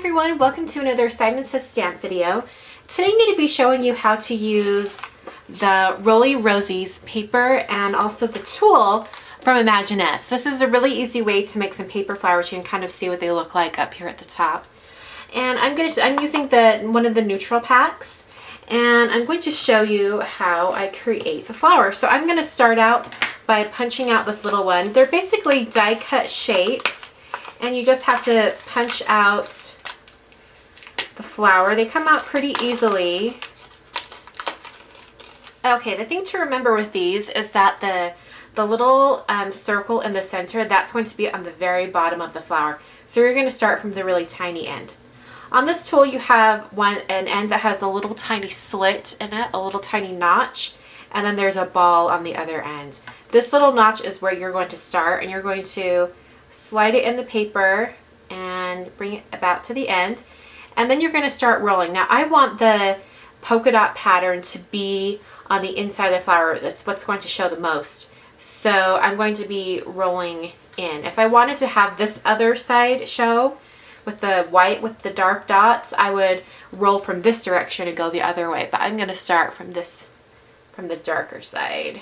everyone, welcome to another Imaginisce stamp video. Today I'm going to be showing you how to use the Rolly Rosies paper and also the tool from Imaginisce. This is a really easy way to make some paper flowers. You can kind of see what they look like up here at the top. And I'm using one of the neutral packs, and I'm going to show you how I create the flower. So I'm going to start out by punching out this little one. They're basically die cut shapes, and you just have to punch out the flower. They come out pretty easily. Okay, the thing to remember with these is that the little circle in the center, that's going to be on the very bottom of the flower. So you're going to start from the really tiny end. On this tool you have an end that has a little tiny slit in it, a little tiny notch, and then there's a ball on the other end. This little notch is where you're going to start, and you're going to slide it in the paper and bring it about to the end, and then you're going to start rolling. Now I want the polka dot pattern to be on the inside of the flower. That's what's going to show the most. So I'm going to be rolling in. If I wanted to have this other side show with the white with the dark dots, I would roll from this direction and go the other way, but I'm going to start from the darker side.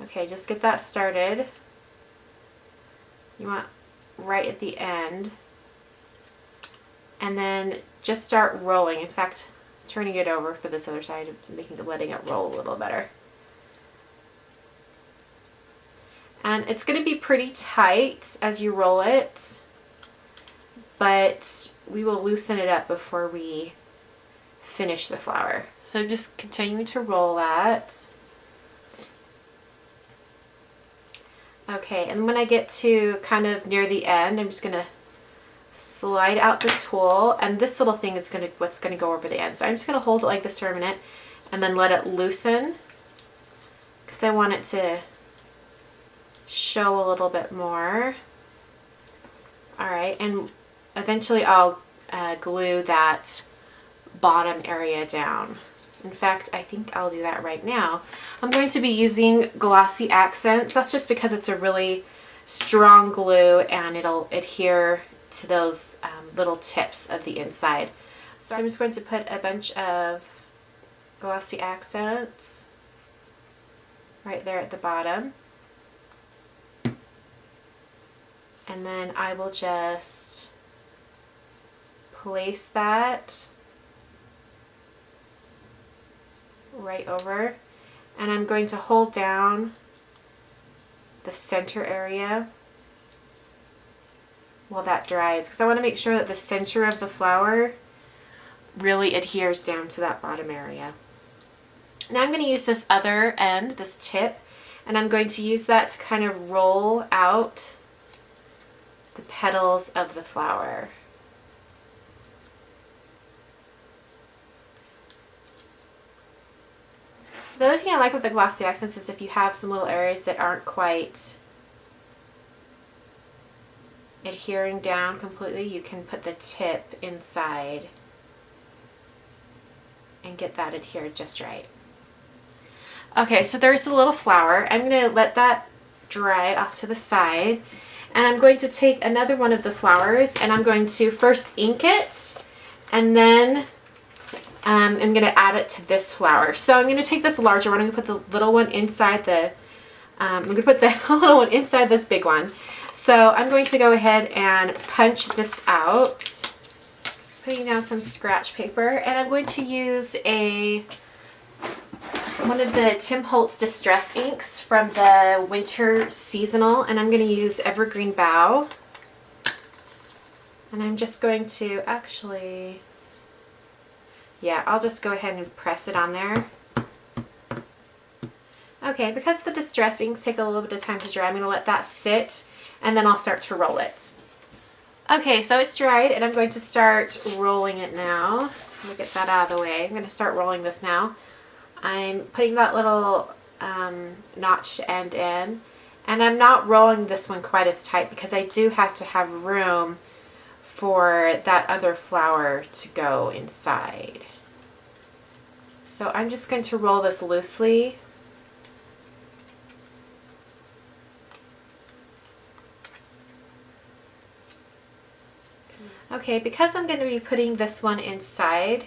Okay, just get that started. You want right at the end, and then just start rolling. In fact, turning it over for this other side, letting it roll a little better. And it's going to be pretty tight as you roll it, but we will loosen it up before we finish the flower. So just continuing to roll that. Okay, and when I get to kind of near the end, I'm just going to slide out the tool, and this little thing is what's going to go over the end. So I'm just going to hold it like this for a minute and then let it loosen, because I want it to show a little bit more. Alright, and eventually I'll glue that bottom area down. In fact, I think I'll do that right now. I'm going to be using Glossy Accents. That's just because it's a really strong glue and it'll adhere to those little tips of the inside. So I'm just going to put a bunch of Glossy Accents right there at the bottom. And then I will just place that right over, and I'm going to hold down the center area while that dries, because I want to make sure that the center of the flower really adheres down to that bottom area. Now I'm going to use this other end, this tip, and I'm going to use that to kind of roll out the petals of the flower. The other thing I like with the Glossy Accents is if you have some little areas that aren't quite adhering down completely, you can put the tip inside and get that adhered just right. Okay, so there's the little flower. I'm going to let that dry off to the side, and I'm going to take another one of the flowers, and I'm going to first ink it, and then I'm going to add it to this flower. So I'm going to take this larger one. I'm going to put the little one inside I'm going to put the little one inside this big one. So I'm going to go ahead and punch this out, putting down some scratch paper, and I'm going to use one of the Tim Holtz Distress inks from the winter seasonal, and I'm going to use Evergreen Bough. And I'm just going to I'll just go ahead and press it on there. Okay, because the distress inks take a little bit of time to dry, I'm going to let that sit, and then I'll start to roll it. Okay, so it's dried, and I'm going to start rolling it now. Let me get that out of the way. I'm going to start rolling this now. I'm putting that little notched end in, and I'm not rolling this one quite as tight because I do have to have room for that other flower to go inside. So I'm just going to roll this loosely. Okay, because I'm going to be putting this one inside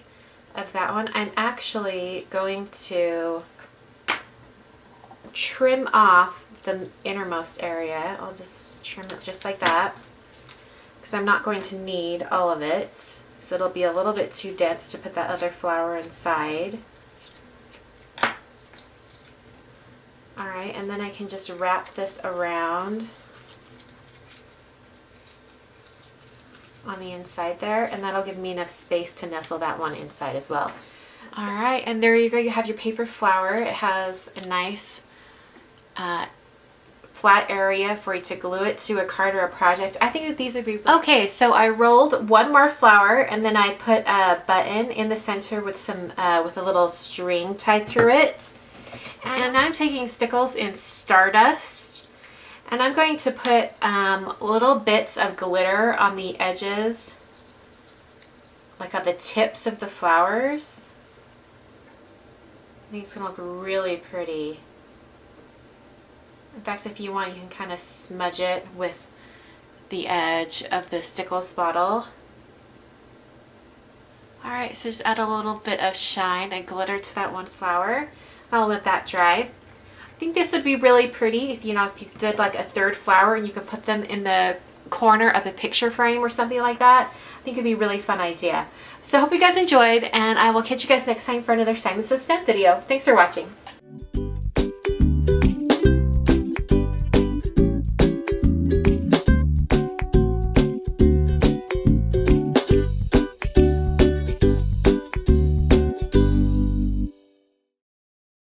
of that one, I'm actually going to trim off the innermost area. I'll just trim it just like that because I'm not going to need all of it. So it'll be a little bit too dense to put that other flower inside. Alright, and then I can just wrap this around on the inside there, and that'll give me enough space to nestle that one inside as well. Alright, and there you go. You have your paper flower. It has a nice flat area for you to glue it to a card or a project. I think that these would be okay. So I rolled one more flower, and then I put a button in the center with some with a little string tied through it. And I'm taking stickles in Stardust, and I'm going to put little bits of glitter on the edges, like on the tips of the flowers. I think it's going to look really pretty. In fact, if you want, you can kind of smudge it with the edge of the stickles bottle. Alright, so just add a little bit of shine and glitter to that one flower. I'll let that dry. I think this would be really pretty if you did like a third flower and you could put them in the corner of a picture frame or something like that. I think it'd be a really fun idea. So I hope you guys enjoyed, and I will catch you guys next time for another Simon Says STEM video. Thanks for watching.